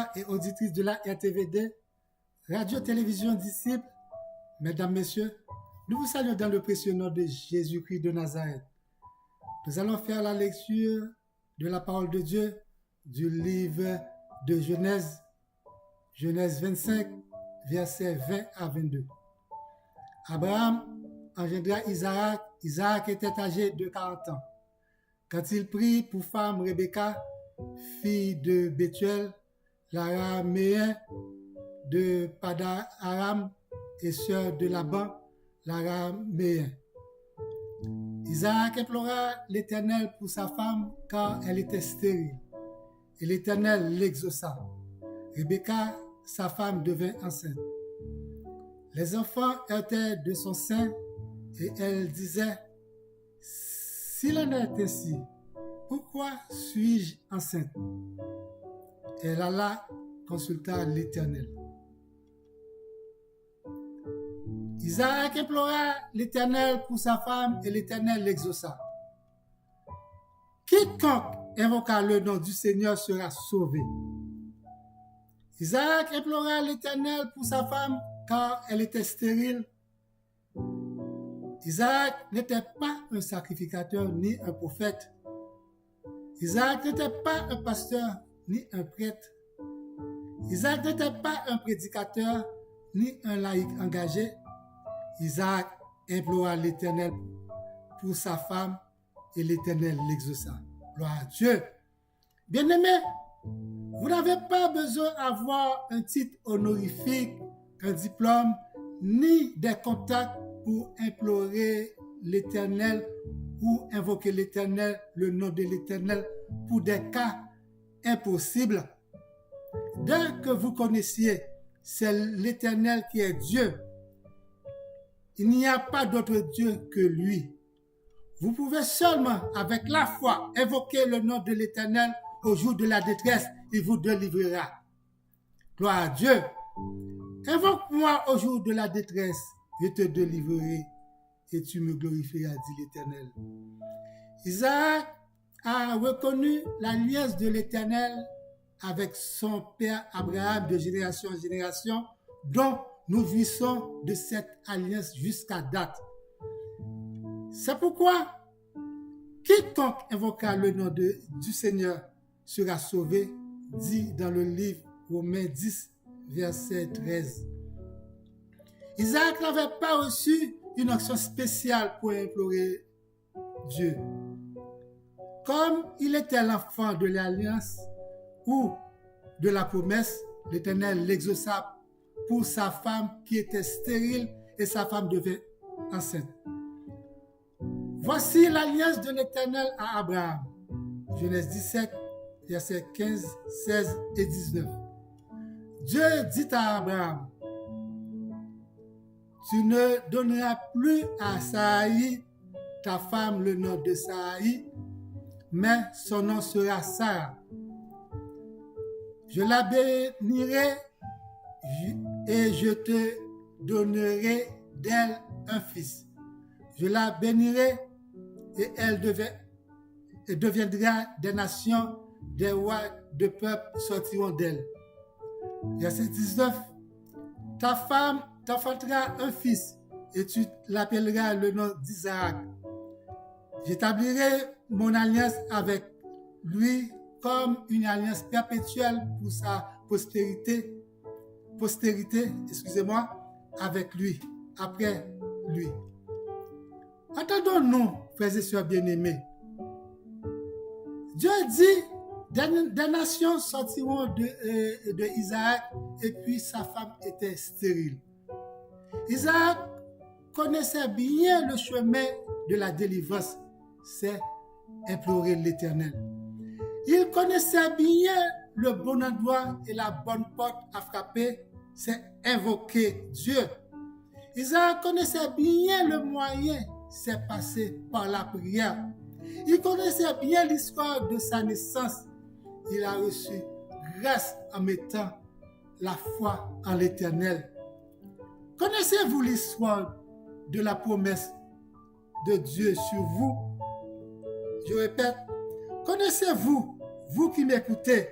auditeurs et auditrices de la RTVD, Radio-Télévision Disciples, mesdames, messieurs, nous vous saluons dans le précieux nom de Jésus-Christ de Nazareth. Nous allons faire la lecture de la parole de Dieu du livre de Genèse, Genèse 25, versets 20 à 22. Abraham engendra Isaac. Isaac était âgé de 40 ans. Quand il prit pour femme Rebecca, fille de Bethuel, l'araméen de Padan-Aram et sœur de Laban, l'araméen. Isaac implora l'Éternel pour sa femme car elle était stérile. Et l'Éternel l'exauça. Rebecca, sa femme, devint enceinte. Les enfants étaient de son sein et elle disait, « S'il en est ainsi, pourquoi suis-je enceinte ?» Elle alla consulta l'Éternel. Isaac implora l'Éternel pour sa femme et l'Éternel l'exauça. Quiconque invoqua le nom du Seigneur sera sauvé. Isaac implora l'Éternel pour sa femme car elle était stérile. Isaac n'était pas un sacrificateur ni un prophète. Isaac n'était pas un pasteur ni un prêtre. Isaac n'était pas un prédicateur ni un laïc engagé. Isaac implora l'Éternel pour sa femme et l'Éternel l'exauça. Gloire à Dieu. Bien-aimés, vous n'avez pas besoin d'avoir un titre honorifique, un diplôme, ni des contacts pour implorer l'Éternel ou invoquer l'Éternel, le nom de l'Éternel, pour des cas impossibles. Dès que vous connaissiez, c'est l'Éternel qui est Dieu. Il n'y a pas d'autre Dieu que lui. Vous pouvez seulement, avec la foi, invoquer le nom de l'Éternel au jour de la détresse. Il vous délivrera. Gloire à Dieu. Invoque-moi au jour de la détresse. Je te délivrerai et tu me glorifieras, dit l'Éternel. Isaac a reconnu l'alliance de l'Éternel avec son père Abraham de génération en génération, dont nous jouissons de cette alliance jusqu'à date. C'est pourquoi quiconque invoquera le nom du Seigneur sera sauvé, dit dans le livre Romains 10, verset 13. Isaac n'avait pas reçu une action spéciale pour implorer Dieu. Comme il était l'enfant de l'alliance ou de la promesse, l'Éternel l'exauça pour sa femme qui était stérile et sa femme devint enceinte. Voici l'alliance de l'Éternel à Abraham. Genèse 17, versets 15, 16 et 19. Dieu dit à Abraham, « Tu ne donneras plus à Saï, ta femme, le nom de Saï, mais son nom sera Sarah. Je la bénirai et je te donnerai d'elle un fils. Je la bénirai et elle deviendra des nations, des rois de peuples sortiront d'elle. » Verset 19. Ta femme t'enfantera un fils et tu l'appelleras le nom d'Isaac. J'établirai mon alliance avec lui comme une alliance perpétuelle pour sa postérité, avec lui, après lui. Entendons-nous, frères et sœurs bien-aimés. Dieu dit, des nations sortiront de Isaac et puis sa femme était stérile. Isaac connaissait bien le chemin de la délivrance, c'est implorer l'Éternel. Il connaissait bien le bon endroit et la bonne porte à frapper, c'est invoquer Dieu. Isaac connaissait bien le moyen, c'est passer par la prière. Il connaissait bien l'histoire de sa naissance. Il a reçu grâce en mettant la foi en l'Éternel. Connaissez-vous l'histoire de la promesse de Dieu sur vous? Je répète, connaissez-vous, vous qui m'écoutez,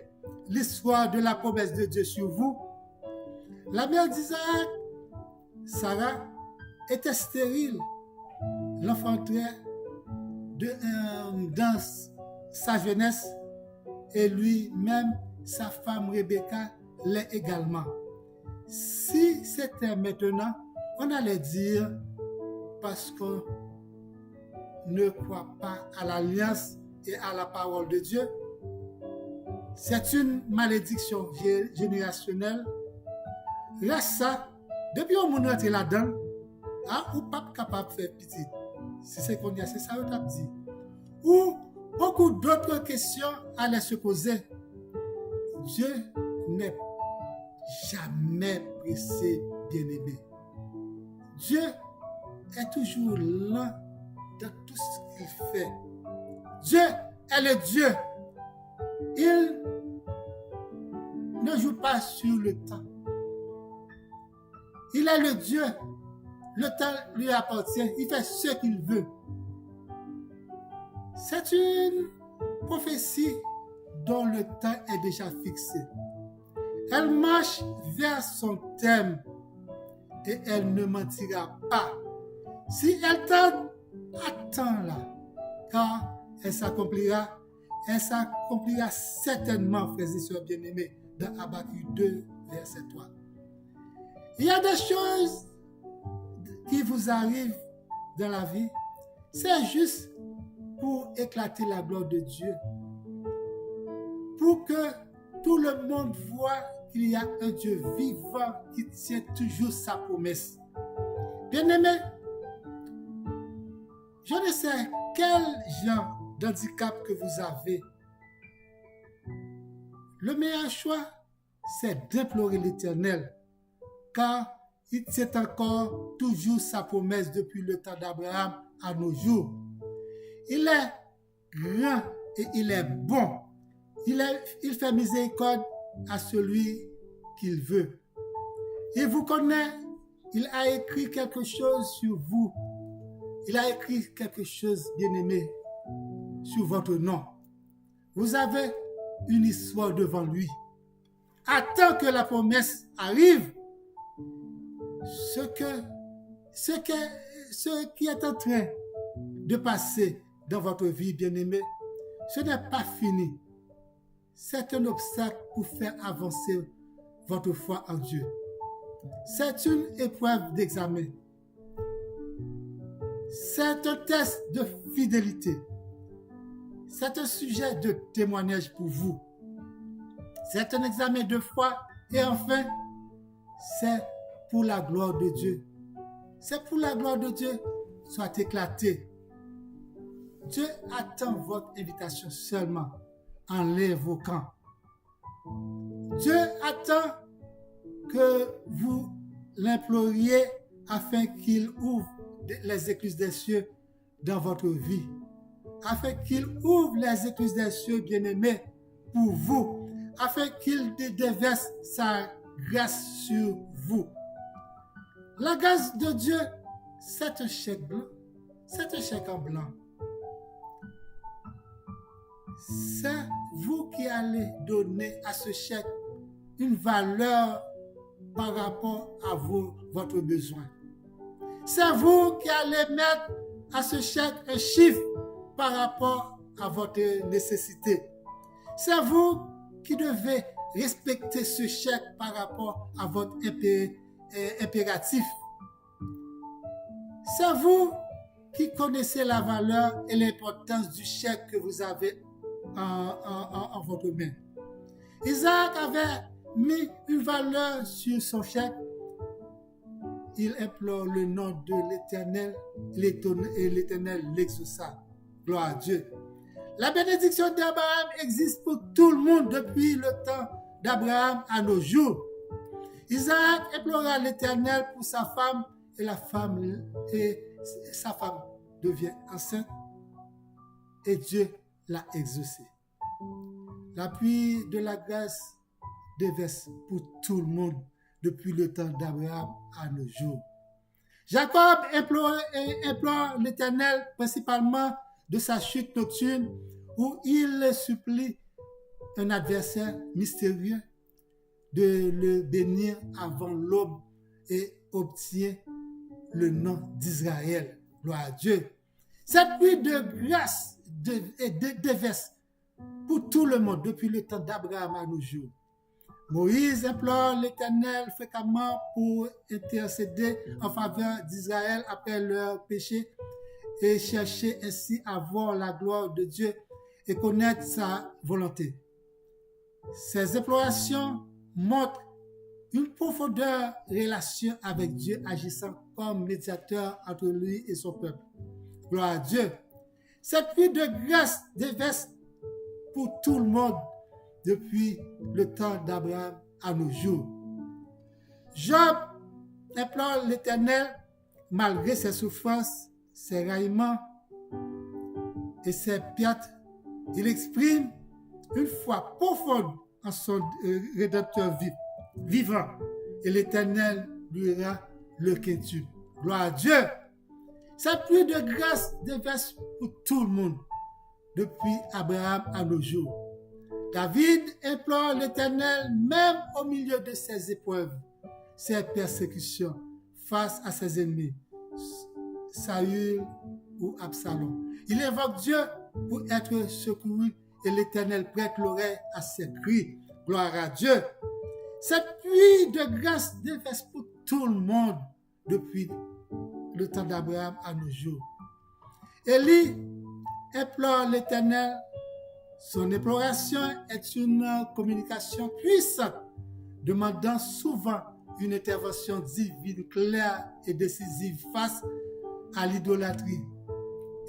l'histoire de la promesse de Dieu sur vous. La mère d'Isaac, Sarah, était stérile. L'enfanterait dans sa jeunesse et lui-même, sa femme Rebecca, l'est également. Si c'était maintenant, on allait dire parce qu'on ne croit pas à l'alliance et à la parole de Dieu. C'est une malédiction générationnelle. Reste ça, depuis qu'on est rentré là-dedans, ou pas capable de faire petit. Si c'est qu'on y a, c'est ça qu'on a dit. Ou beaucoup d'autres questions allaient se poser. Dieu n'est jamais pressé, bien-aimé. Dieu est toujours lent dans tout ce qu'il fait. Dieu est le Dieu. Il ne joue pas sur le temps. Il est le Dieu. Le temps lui appartient. Il fait ce qu'il veut. C'est une prophétie dont le temps est déjà fixé. Elle marche vers son terme et elle ne mentira pas. Si elle tarde, attends-la, car elle s'accomplira certainement, frères et sœurs bien-aimés, dans Habakkuk 2, verset 3. Il y a des choses qui vous arrivent dans la vie, c'est juste pour éclater la gloire de Dieu, pour que tout le monde voit qu'il y a un Dieu vivant qui tient toujours sa promesse. Bien-aimés, je ne sais quel genre d'handicap que vous avez. Le meilleur choix, c'est d'implorer l'Éternel, car il tient encore toujours sa promesse depuis le temps d'Abraham à nos jours. Il est grand et il est bon. Il fait miséricorde à celui qu'il veut. Il vous connaît, il a écrit quelque chose sur vous. Il a écrit quelque chose, bien-aimé, sur votre nom. Vous avez une histoire devant lui. Attends que la promesse arrive. Ce qui est en train de passer dans votre vie, bien-aimé, ce n'est pas fini. C'est un obstacle pour faire avancer votre foi en Dieu. C'est une épreuve d'examen. C'est un test de fidélité. C'est un sujet de témoignage pour vous. C'est un examen de foi. Et enfin, c'est pour la gloire de Dieu. C'est pour la gloire de Dieu soit éclatée. Dieu attend votre invitation seulement en l'invoquant. Dieu attend que vous l'imploriez afin qu'il ouvre les écluses des cieux dans votre vie. Afin qu'il ouvre les écluses des cieux, bien-aimés, pour vous. Afin qu'il déverse sa grâce sur vous. La grâce de Dieu, c'est un chèque blanc. C'est un chèque en blanc. C'est vous qui allez donner à ce chèque une valeur par rapport à votre besoin. C'est vous qui allez mettre à ce chèque un chiffre par rapport à votre nécessité. C'est vous qui devez respecter ce chèque par rapport à votre impératif. C'est vous qui connaissez la valeur et l'importance du chèque que vous avez en votre main. Isaac avait mis une valeur sur son chèque. Il implore le nom de l'Éternel et l'Éternel l'exauça. Gloire à Dieu. La bénédiction d'Abraham existe pour tout le monde depuis le temps d'Abraham à nos jours. Isaac implora l'Éternel pour sa femme et sa femme devient enceinte et Dieu l'a exaucé. L'appui de la grâce déverse pour tout le monde depuis le temps d'Abraham à nos jours. Jacob implore l'Éternel principalement de sa chute nocturne où il supplie un adversaire mystérieux de le bénir avant l'aube et obtient le nom d'Israël. Gloire à Dieu. Cette pluie de grâce déverse pour tout le monde depuis le temps d'Abraham à nos jours. Moïse implore l'Éternel fréquemment pour intercéder en faveur d'Israël après leur péché et chercher ainsi à voir la gloire de Dieu et connaître sa volonté. Ces implorations montrent une profondeur relation avec Dieu agissant comme médiateur entre lui et son peuple. Gloire à Dieu. Cette pluie de grâce déverse pour tout le monde depuis le temps d'Abraham à nos jours. Job implore l'Éternel malgré ses souffrances, ses raillements et ses pertes. Il exprime une foi profonde en son Rédempteur vivant et l'Éternel lui rend le quintuple. Gloire à Dieu. Cette pluie de grâce déverse pour tout le monde depuis Abraham à nos jours. David implore l'Éternel même au milieu de ses épreuves, ses persécutions face à ses ennemis, Saül ou Absalom. Il invoque Dieu pour être secouru et l'Éternel prête l'oreille à ses cris. Gloire à Dieu. Cette pluie de grâce déverse pour tout le monde depuis le temps d'Abraham à nos jours. Élie implore l'Éternel. Son imploration est une communication puissante, demandant souvent une intervention divine claire et décisive face à l'idolâtrie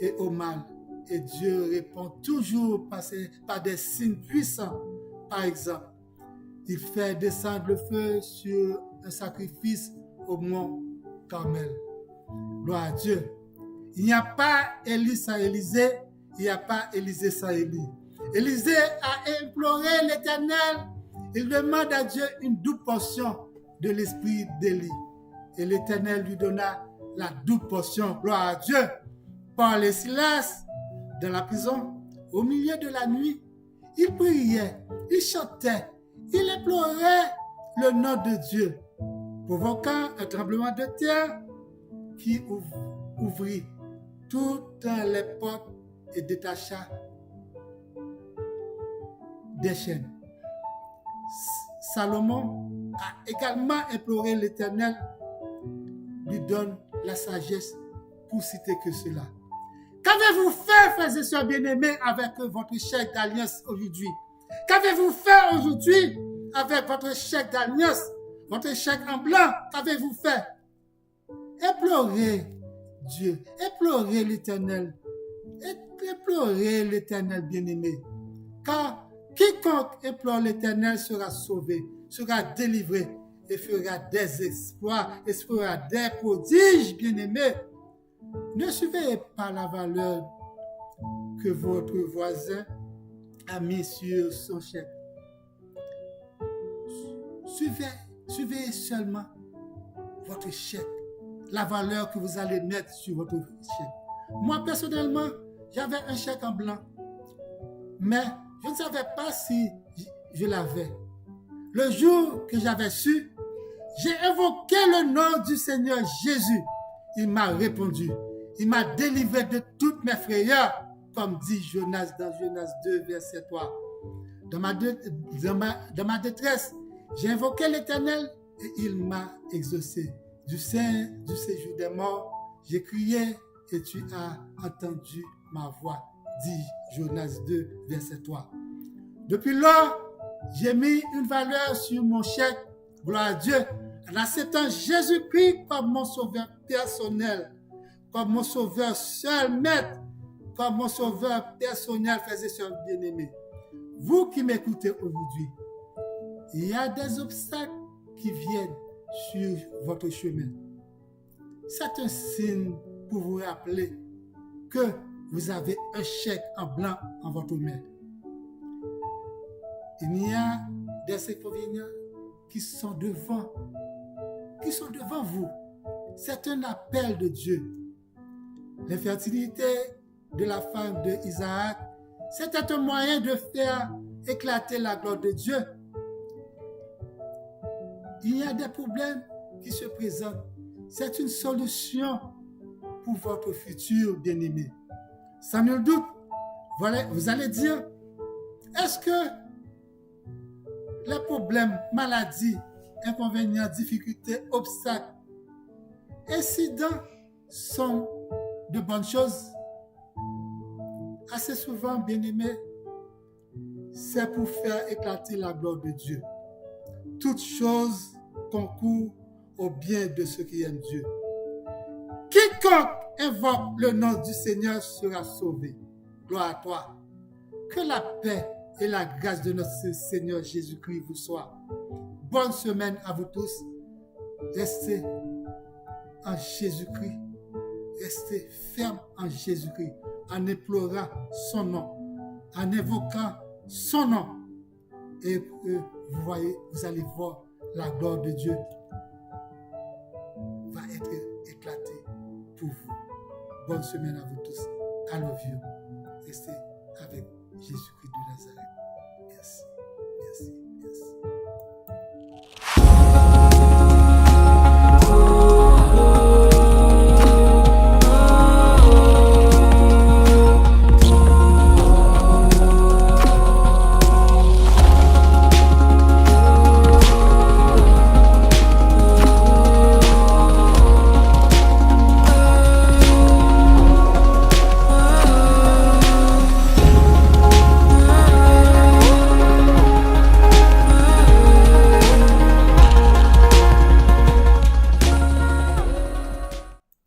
et au mal. Et Dieu répond toujours par des signes puissants. Par exemple, il fait descendre le feu sur un sacrifice au mont Carmel. Gloire à Dieu. Il n'y a pas Élie sans Élisée, il n'y a pas Élisée sans Élie. Élisée a imploré l'Éternel. Il demande à Dieu une double portion de l'esprit d'Élie. Et l'Éternel lui donna la double portion. Gloire à Dieu. Paul et Silas, dans la prison, au milieu de la nuit, ils priaient, ils chantaient, ils imploraient le nom de Dieu, provoquant un tremblement de terre qui ouvrit toutes les portes et détacha des chaînes. Salomon a également imploré l'Éternel, lui donne la sagesse pour citer que cela. Qu'avez-vous fait, frères et sœurs bien-aimés, avec votre chèque d'alliance aujourd'hui? Qu'avez-vous fait aujourd'hui avec votre chèque d'alliance, votre chèque en blanc? Qu'avez-vous fait? Implorez Dieu, implorez l'Éternel, implorez l'Éternel bien-aimé. Car quiconque implore l'Éternel sera sauvé, sera délivré et fera des exploits et fera des prodiges, bien-aimés. Ne suivez pas la valeur que votre voisin a mis sur son chèque. Suivez seulement votre chèque, la valeur que vous allez mettre sur votre chèque. Moi, personnellement, j'avais un chèque en blanc, mais je ne savais pas si je l'avais. Le jour que j'avais su, j'ai invoqué le nom du Seigneur Jésus. Il m'a répondu. Il m'a délivré de toutes mes frayeurs, comme dit Jonas dans Jonas 2, verset 3. Dans ma détresse, j'ai invoqué l'Éternel et il m'a exaucé. Du sein du séjour des morts, j'ai crié et tu as entendu ma voix, dit Jonas 2, verset 3. Depuis lors, j'ai mis une valeur sur mon chèque, gloire à Dieu, en acceptant Jésus-Christ comme mon sauveur personnel, comme mon sauveur seul maître, comme mon sauveur personnel, frères et sœurs bien-aimés. Vous qui m'écoutez aujourd'hui, il y a des obstacles qui viennent sur votre chemin. C'est un signe pour vous rappeler que vous avez un chèque en blanc en votre main. Il y a des inconvénients qui sont devant vous. C'est un appel de Dieu. L'infertilité de la femme d'Isaac, c'était un moyen de faire éclater la gloire de Dieu. Il y a des problèmes qui se présentent. C'est une solution pour votre futur bien-aimé. Sans nul doute, voilà, vous allez dire, est-ce que les problèmes, maladies, inconvénients, difficultés, obstacles, incidents sont de bonnes choses? Assez souvent, bien-aimés, c'est pour faire éclater la gloire de Dieu. Toutes choses concourent au bien de ceux qui aiment Dieu. Quiconque invoque le nom du Seigneur sera sauvé. Gloire à toi. Que la paix et la grâce de notre Seigneur Jésus-Christ vous soient. Bonne semaine à vous tous. Restez en Jésus-Christ. Restez ferme en Jésus-Christ, en implorant son nom, en évoquant son nom. Et vous voyez, vous allez voir la gloire de Dieu va être éclatée pour vous. Bonne semaine à vous tous. I love you. Restez avec Jésus-Christ de Nazareth. Merci, merci, merci.